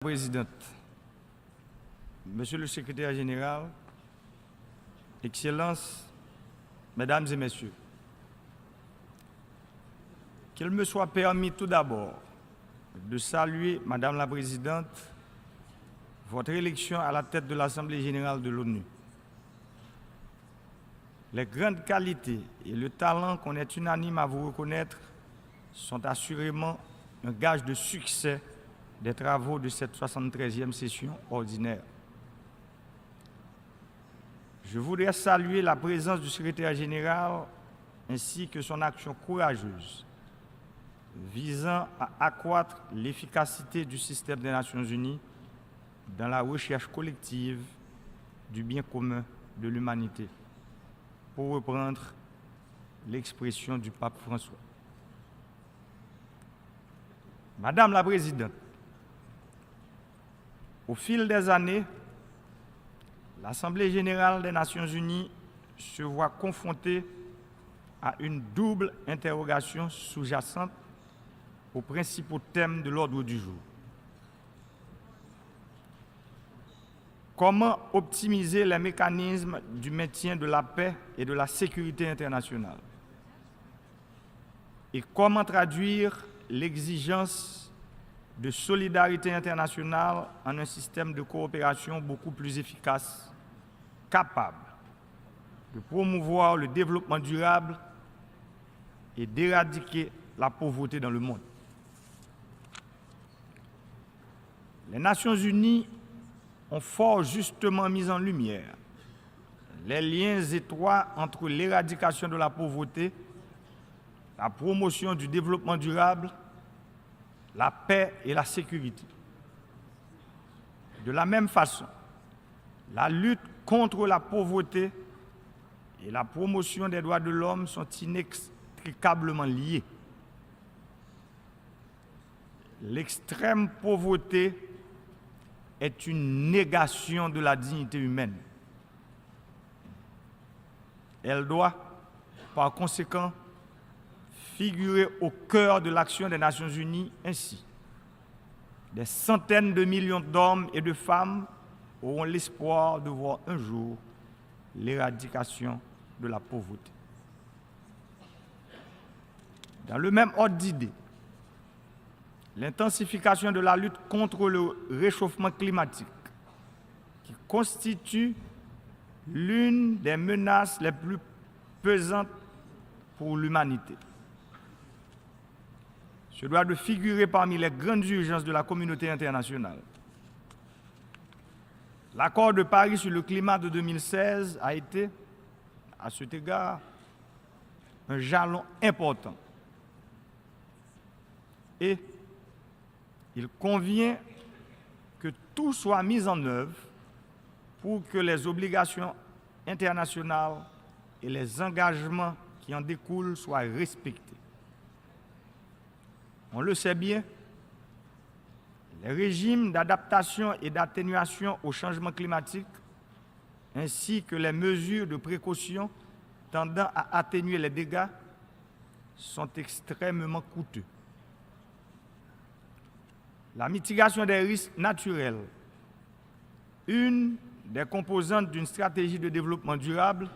Présidente, Monsieur le Secrétaire général, Excellences, Mesdames et Messieurs, qu'il me soit permis tout d'abord de saluer, Madame la Présidente, votre élection à la tête de l'Assemblée générale de l'ONU. Les grandes qualités et le talent qu'on est unanime à vous reconnaître sont assurément un gage de succès des travaux de cette 73e session ordinaire. Je voudrais saluer la présence du secrétaire général ainsi que son action courageuse visant à accroître l'efficacité du système des Nations Unies dans la recherche collective du bien commun de l'humanité, pour reprendre l'expression du pape François. Madame la Présidente, au fil des années, l'Assemblée générale des Nations unies se voit confrontée à une double interrogation sous-jacente aux principaux thèmes de l'ordre du jour. Comment optimiser les mécanismes du maintien de la paix et de la sécurité internationale? Et comment traduire l'exigence de solidarité internationale en un système de coopération beaucoup plus efficace, capable de promouvoir le développement durable et d'éradiquer la pauvreté dans le monde? Les Nations unies ont fort justement mis en lumière les liens étroits entre l'éradication de la pauvreté, la promotion du développement durable, la paix et la sécurité. De la même façon, la lutte contre la pauvreté et la promotion des droits de l'homme sont inextricablement liées. L'extrême pauvreté est une négation de la dignité humaine. Elle doit, par conséquent, figurer au cœur de l'action des Nations unies. Ainsi, des centaines de millions d'hommes et de femmes auront l'espoir de voir un jour l'éradication de la pauvreté. Dans le même ordre d'idées, l'intensification de la lutte contre le réchauffement climatique, qui constitue l'une des menaces les plus pesantes pour l'humanité, se doit de figurer parmi les grandes urgences de la communauté internationale. L'accord de Paris sur le climat de 2016 a été, à cet égard, un jalon important. Et il convient que tout soit mis en œuvre pour que les obligations internationales et les engagements qui en découlent soient respectés. On le sait bien, les régimes d'adaptation et d'atténuation au changement climatique, ainsi que les mesures de précaution tendant à atténuer les dégâts, sont extrêmement coûteux. La mitigation des risques naturels, une des composantes d'une stratégie de développement durable,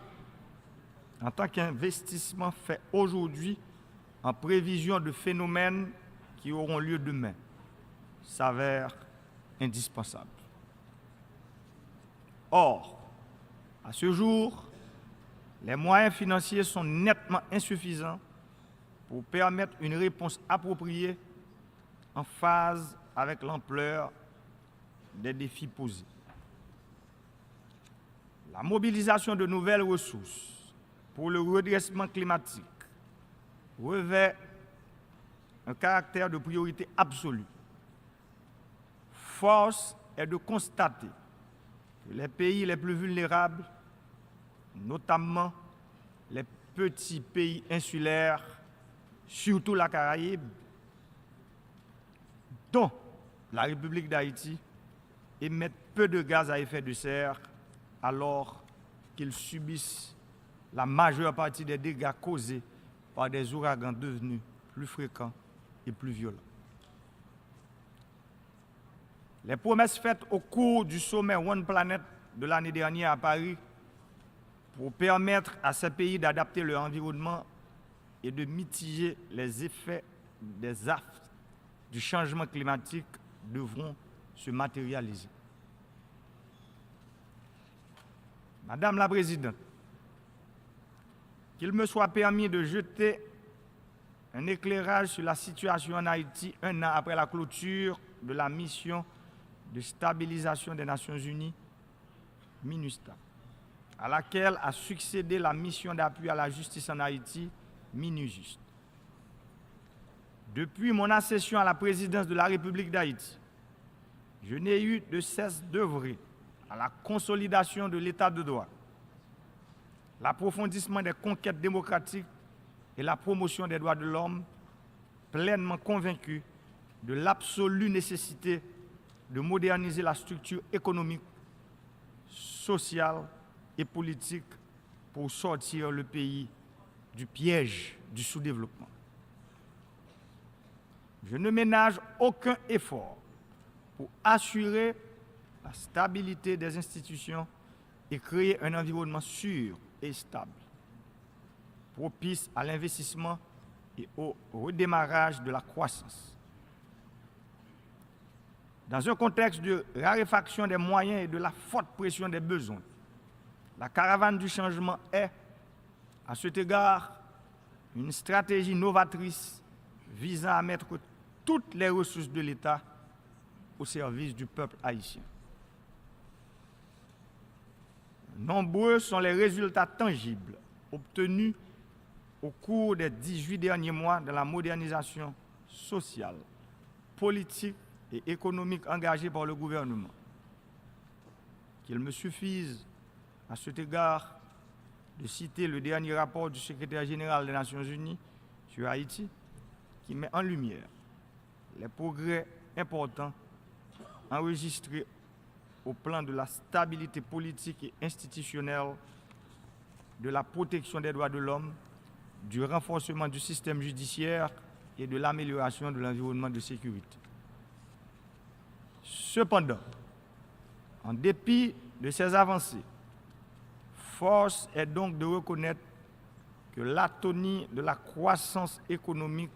en tant qu'investissement fait aujourd'hui en prévision de phénomènes qui auront lieu demain, s'avère indispensable. Or, à ce jour, les moyens financiers sont nettement insuffisants pour permettre une réponse appropriée en phase avec l'ampleur des défis posés. La mobilisation de nouvelles ressources pour le redressement climatique revêt un caractère de priorité absolue. Force est de constater que les pays les plus vulnérables, notamment les petits pays insulaires, surtout la Caraïbe, dont la République d'Haïti, émettent peu de gaz à effet de serre alors qu'ils subissent la majeure partie des dégâts causés par des ouragans devenus plus fréquents et plus violents. Les promesses faites au cours du sommet One Planet de l'année dernière à Paris pour permettre à ces pays d'adapter leur environnement et de mitiger les effets des affres du changement climatique devront se matérialiser. Madame la Présidente, qu'il me soit permis de jeter un éclairage sur la situation en Haïti un an après la clôture de la mission de stabilisation des Nations Unies, MINUSTAH, à laquelle a succédé la mission d'appui à la justice en Haïti, MINUJUST. Depuis mon accession à la présidence de la République d'Haïti, je n'ai eu de cesse d'œuvrer à la consolidation de l'état de droit, l'approfondissement des conquêtes démocratiques et la promotion des droits de l'homme, pleinement convaincu de l'absolue nécessité de moderniser la structure économique, sociale et politique pour sortir le pays du piège du sous-développement. Je ne ménage aucun effort pour assurer la stabilité des institutions et créer un environnement sûr et stable, propice à l'investissement et au redémarrage de la croissance. Dans un contexte de raréfaction des moyens et de la forte pression des besoins, la caravane du changement est, à cet égard, une stratégie novatrice visant à mettre toutes les ressources de l'État au service du peuple haïtien. Nombreux sont les résultats tangibles obtenus au cours des 18 derniers mois de la modernisation sociale, politique et économique engagée par le gouvernement. Qu'il me suffise, à cet égard, de citer le dernier rapport du secrétaire général des Nations Unies sur Haïti, qui met en lumière les progrès importants enregistrés au plan de la stabilité politique et institutionnelle, de la protection des droits de l'homme, du renforcement du système judiciaire et de l'amélioration de l'environnement de sécurité. Cependant, en dépit de ces avancées, force est donc de reconnaître que l'atonie de la croissance économique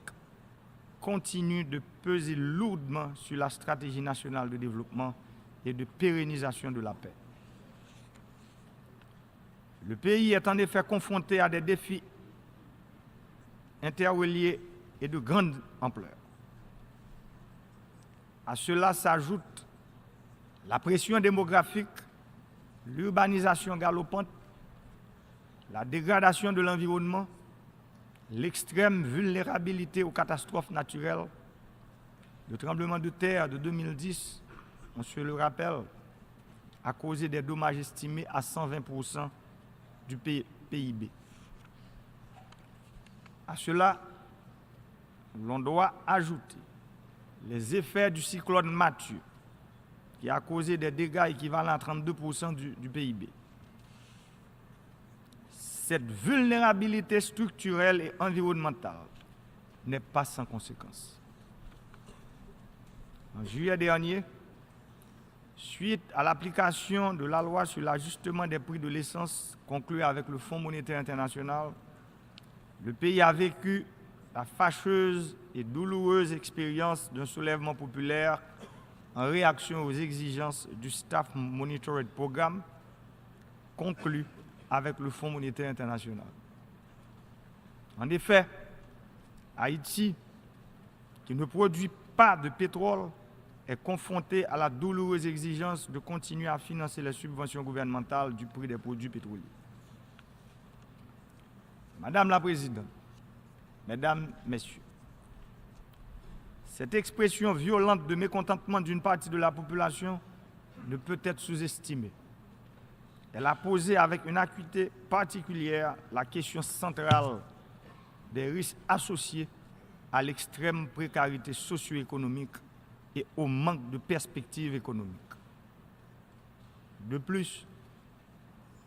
continue de peser lourdement sur la stratégie nationale de développement et de pérennisation de la paix. Le pays est en effet confronté à des défis interreliés et de grande ampleur. À cela s'ajoute la pression démographique, l'urbanisation galopante, la dégradation de l'environnement, l'extrême vulnérabilité aux catastrophes naturelles, le tremblement de terre de 2010, on se le rappelle, a causé des dommages estimés à 120% du PIB. À cela, l'on doit ajouter les effets du cyclone Mathieu, qui a causé des dégâts équivalents à 32% du PIB. Cette vulnérabilité structurelle et environnementale n'est pas sans conséquences. En juillet dernier, suite à l'application de la loi sur l'ajustement des prix de l'essence conclue avec le Fonds monétaire international, le pays a vécu la fâcheuse et douloureuse expérience d'un soulèvement populaire en réaction aux exigences du Staff Monitoring Programme conclu avec le Fonds monétaire international. En effet, Haïti, qui ne produit pas de pétrole, est confronté à la douloureuse exigence de continuer à financer les subventions gouvernementales du prix des produits pétroliers. Madame la Présidente, Mesdames, Messieurs, cette expression violente de mécontentement d'une partie de la population ne peut être sous-estimée. Elle a posé avec une acuité particulière la question centrale des risques associés à l'extrême précarité socio-économique et au manque de perspectives économiques. De plus,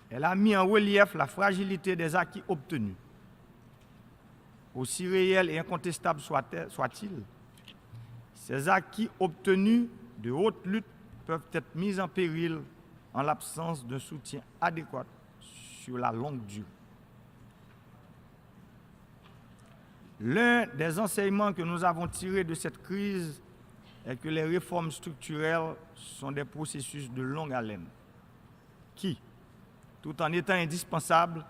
elle a mis en relief la fragilité des acquis obtenus. Aussi réels et incontestables soient-ils, ces acquis obtenus de haute lutte peuvent être mises en péril en l'absence d'un soutien adéquat sur la longue durée. L'un des enseignements que nous avons tirés de cette crise est que les réformes structurelles sont des processus de longue haleine qui, tout en étant indispensables,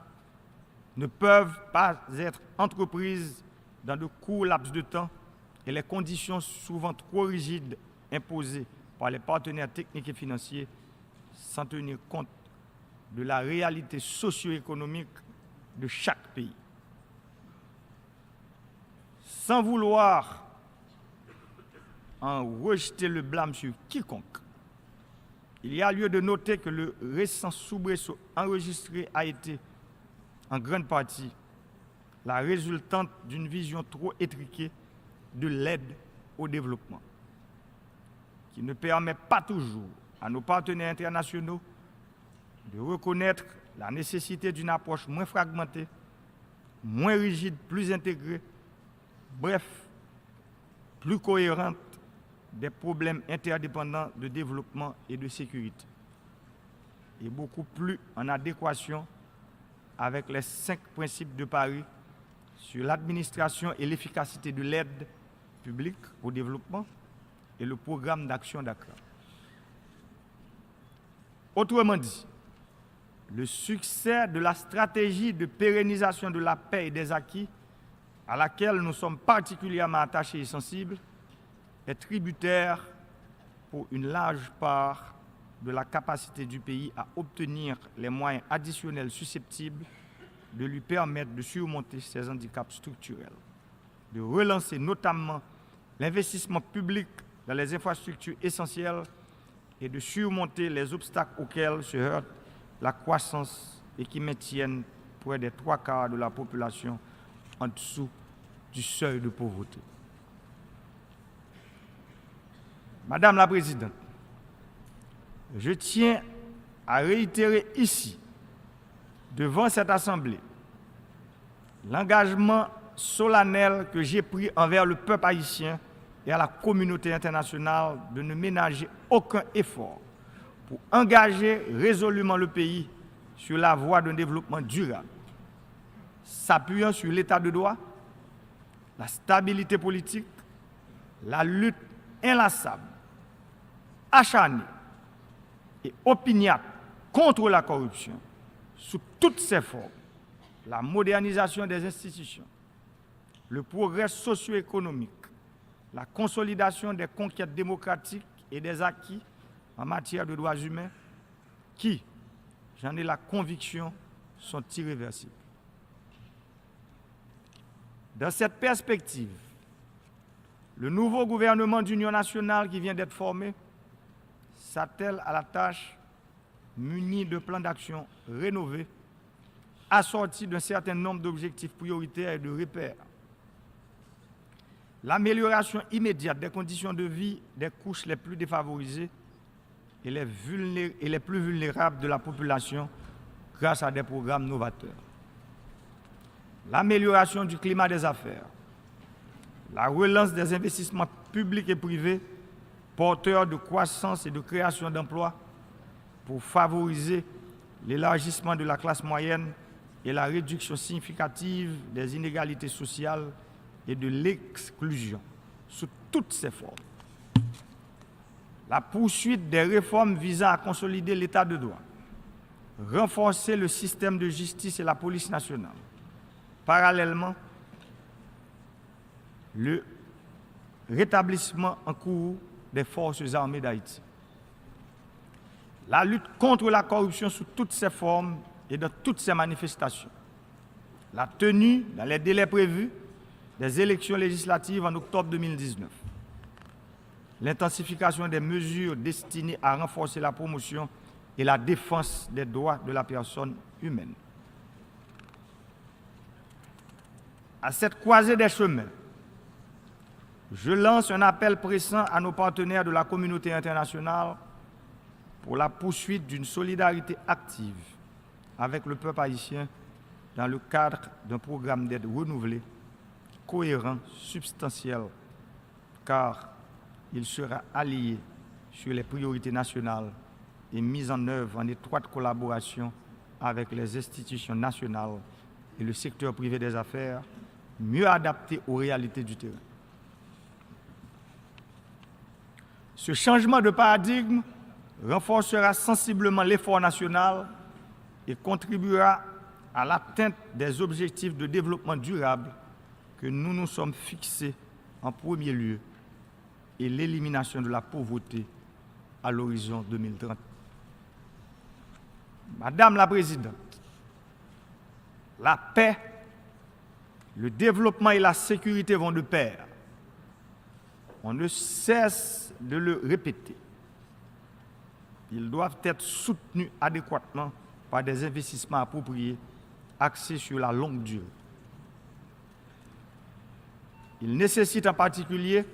ne peuvent pas être entreprises dans de courts laps de temps et les conditions souvent trop rigides imposées par les partenaires techniques et financiers sans tenir compte de la réalité socio-économique de chaque pays. Sans vouloir en rejeter le blâme sur quiconque, il y a lieu de noter que le récent soubresaut enregistré a été, en grande partie, la résultante d'une vision trop étriquée de l'aide au développement, qui ne permet pas toujours à nos partenaires internationaux de reconnaître la nécessité d'une approche moins fragmentée, moins rigide, plus intégrée, bref, plus cohérente des problèmes interdépendants de développement et de sécurité, et beaucoup plus en adéquation avec les 5 principes de Paris sur l'administration et l'efficacité de l'aide publique au développement et le programme d'action d'Accra. Autrement dit, le succès de la stratégie de pérennisation de la paix et des acquis, à laquelle nous sommes particulièrement attachés et sensibles, est tributaire pour une large part de la capacité du pays à obtenir les moyens additionnels susceptibles de lui permettre de surmonter ses handicaps structurels, de relancer notamment l'investissement public dans les infrastructures essentielles et de surmonter les obstacles auxquels se heurte la croissance et qui maintiennent près des 3/4 de la population en dessous du seuil de pauvreté. Madame la Présidente, je tiens à réitérer ici, devant cette Assemblée, l'engagement solennel que j'ai pris envers le peuple haïtien et à la communauté internationale de ne ménager aucun effort pour engager résolument le pays sur la voie d'un développement durable, s'appuyant sur l'état de droit, la stabilité politique, la lutte inlassable, acharnée et opiniâtre contre la corruption sous toutes ses formes, la modernisation des institutions, le progrès socio-économique, la consolidation des conquêtes démocratiques et des acquis en matière de droits humains qui, j'en ai la conviction, sont irréversibles. Dans cette perspective, le nouveau gouvernement d'union nationale qui vient d'être formé s'attelle à la tâche muni de plans d'action rénovés, assortis d'un certain nombre d'objectifs prioritaires et de repères. L'amélioration immédiate des conditions de vie des couches les plus défavorisées et les plus vulnérables de la population grâce à des programmes novateurs. L'amélioration du climat des affaires, la relance des investissements publics et privés porteurs de croissance et de création d'emplois pour favoriser l'élargissement de la classe moyenne et la réduction significative des inégalités sociales et de l'exclusion sous toutes ses formes. La poursuite des réformes visant à consolider l'état de droit, renforcer le système de justice et la police nationale. Parallèlement, le rétablissement en cours des forces armées d'Haïti. La lutte contre la corruption sous toutes ses formes et dans toutes ses manifestations. La tenue, dans les délais prévus, des élections législatives en octobre 2019. L'intensification des mesures destinées à renforcer la promotion et la défense des droits de la personne humaine. À cette croisée des chemins, je lance un appel pressant à nos partenaires de la communauté internationale pour la poursuite d'une solidarité active avec le peuple haïtien dans le cadre d'un programme d'aide renouvelé, cohérent, substantiel, car il sera allié sur les priorités nationales et mise en œuvre en étroite collaboration avec les institutions nationales et le secteur privé des affaires, mieux adapté aux réalités du terrain. Ce changement de paradigme renforcera sensiblement l'effort national et contribuera à l'atteinte des objectifs de développement durable que nous nous sommes fixés en premier lieu et l'élimination de la pauvreté à l'horizon 2030. Madame la Présidente, la paix, le développement et la sécurité vont de pair. On ne cesse de le répéter. Ils doivent être soutenus adéquatement par des investissements appropriés, axés sur la longue durée. Ils nécessitent en particulier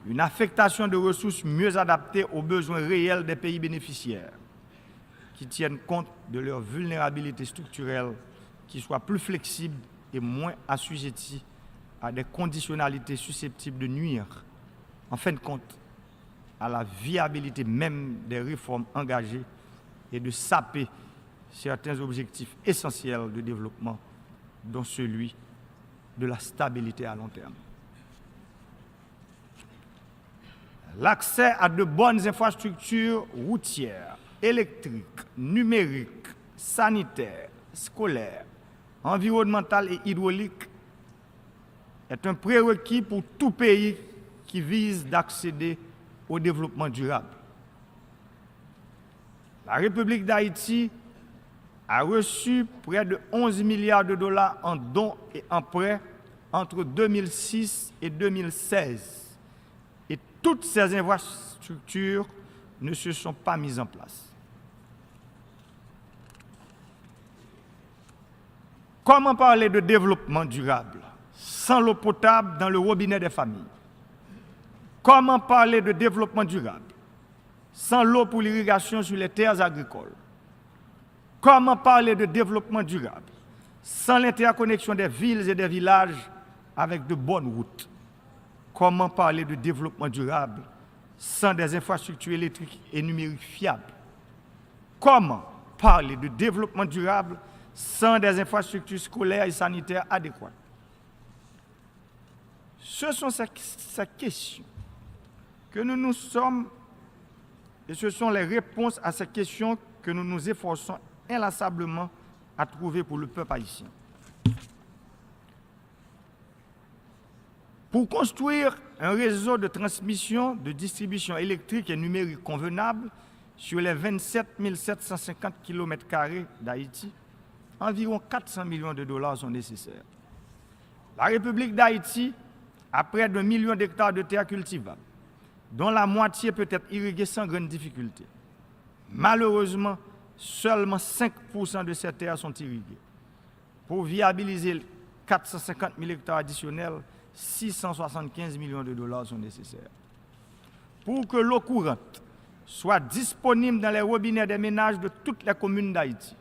une affectation de ressources mieux adaptée aux besoins réels des pays bénéficiaires, qui tiennent compte de leur vulnérabilité structurelle, qui soient plus flexibles et moins assujettis à des conditionnalités susceptibles de nuire, en fin de compte, à la viabilité même des réformes engagées et de saper certains objectifs essentiels de développement, dont celui de la stabilité à long terme. L'accès à de bonnes infrastructures routières, électriques, numériques, sanitaires, scolaires, environnementales et hydrauliques est un prérequis pour tout pays qui vise d'accéder au développement durable. La République d'Haïti a reçu près de 11 milliards de dollars en dons et en prêts entre 2006 et 2016. Et toutes ces infrastructures ne se sont pas mises en place. Comment parler de développement durable sans l'eau potable dans le robinet des familles? Comment parler de développement durable sans l'eau pour l'irrigation sur les terres agricoles? Comment parler de développement durable sans l'interconnexion des villes et des villages avec de bonnes routes? Comment parler de développement durable sans des infrastructures électriques et numériques fiables? Comment parler de développement durable sans des infrastructures scolaires et sanitaires adéquates? Ce sont ces questions que nous nous sommes, et ce sont les réponses à ces questions que nous nous efforçons inlassablement à trouver pour le peuple haïtien. Pour construire un réseau de transmission, de distribution électrique et numérique convenable sur les 27 750 km² d'Haïti, environ 400 millions de dollars sont nécessaires. La République d'Haïti a près d'1 million d'hectares de terres cultivables, dont la moitié peut être irriguée sans grande difficulté. Malheureusement, seulement 5% de ces terres sont irriguées. Pour viabiliser 450 000 hectares additionnels, 675 millions de dollars sont nécessaires. Pour que l'eau courante soit disponible dans les robinets des ménages de toutes les communes d'Haïti,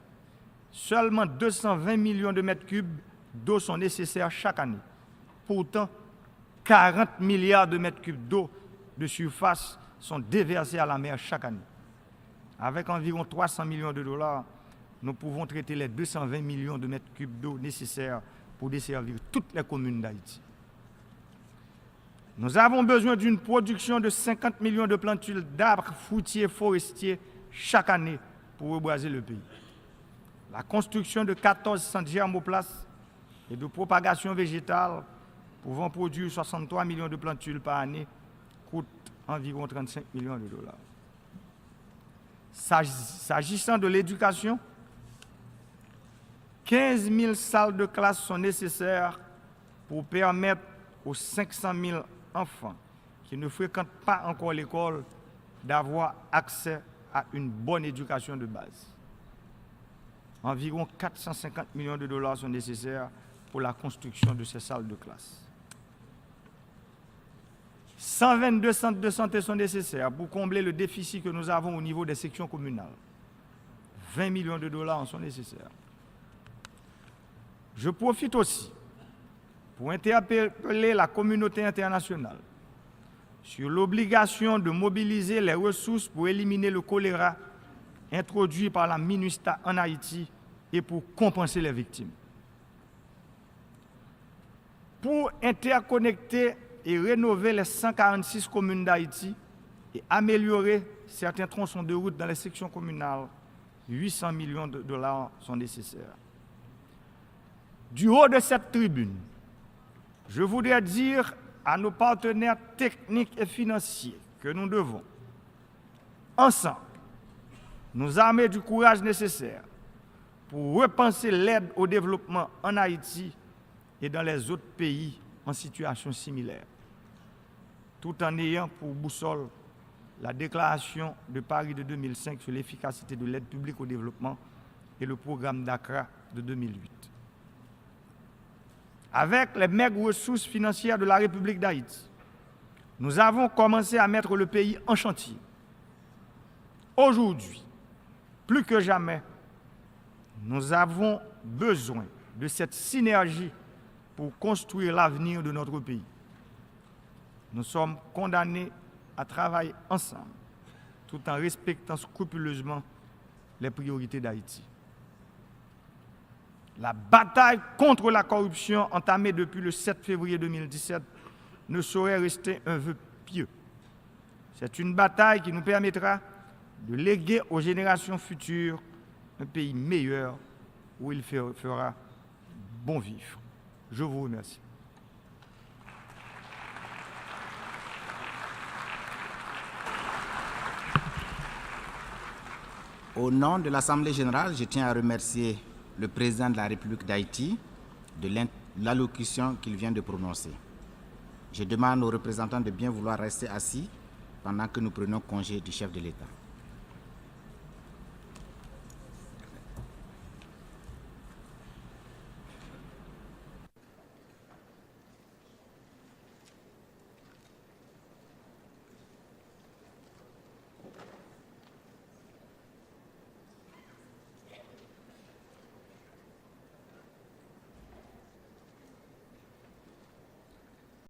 seulement 220 millions de mètres cubes d'eau sont nécessaires chaque année. Pourtant, 40 milliards de mètres cubes d'eau de surface sont déversés à la mer chaque année. Avec environ 300 millions de dollars, nous pouvons traiter les 220 millions de mètres cubes d'eau nécessaires pour desservir toutes les communes d'Haïti. Nous avons besoin d'une production de 50 millions de plantules d'arbres fruitiers forestiers chaque année pour reboiser le pays. La construction de 14 centres germoplastes et de propagation végétale pouvant produire 63 millions de plantules par année coûte environ 35 millions de dollars. S'agissant de l'éducation, 15 000 salles de classe sont nécessaires pour permettre aux 500 000 enfants qui ne fréquentent pas encore l'école d'avoir accès à une bonne éducation de base. Environ 450 millions de dollars sont nécessaires pour la construction de ces salles de classe. 122 centres de santé sont nécessaires pour combler le déficit que nous avons au niveau des sections communales. 20 millions de dollars en sont nécessaires. Je profite aussi pour interpeller la communauté internationale sur l'obligation de mobiliser les ressources pour éliminer le choléra introduit par la MINUSTAH en Haïti et pour compenser les victimes. Pour interconnecter et rénover les 146 communes d'Haïti et améliorer certains tronçons de route dans les sections communales, 800 millions de dollars sont nécessaires. Du haut de cette tribune, je voudrais dire à nos partenaires techniques et financiers que nous devons, ensemble, nous armer du courage nécessaire pour repenser l'aide au développement en Haïti et dans les autres pays en situation similaire, tout en ayant pour boussole la déclaration de Paris de 2005 sur l'efficacité de l'aide publique au développement et le programme d'Accra de 2008. Avec les maigres ressources financières de la République d'Haïti, nous avons commencé à mettre le pays en chantier. Aujourd'hui, plus que jamais, nous avons besoin de cette synergie pour construire l'avenir de notre pays. Nous sommes condamnés à travailler ensemble, tout en respectant scrupuleusement les priorités d'Haïti. La bataille contre la corruption entamée depuis le 7 février 2017 ne saurait rester un vœu pieux. C'est une bataille qui nous permettra de léguer aux générations futures un pays meilleur où il fera bon vivre. Je vous remercie. Au nom de l'Assemblée générale, je tiens à remercier le président de la République d'Haïti de l'allocution qu'il vient de prononcer. Je demande aux représentants de bien vouloir rester assis pendant que nous prenons congé du chef de l'État.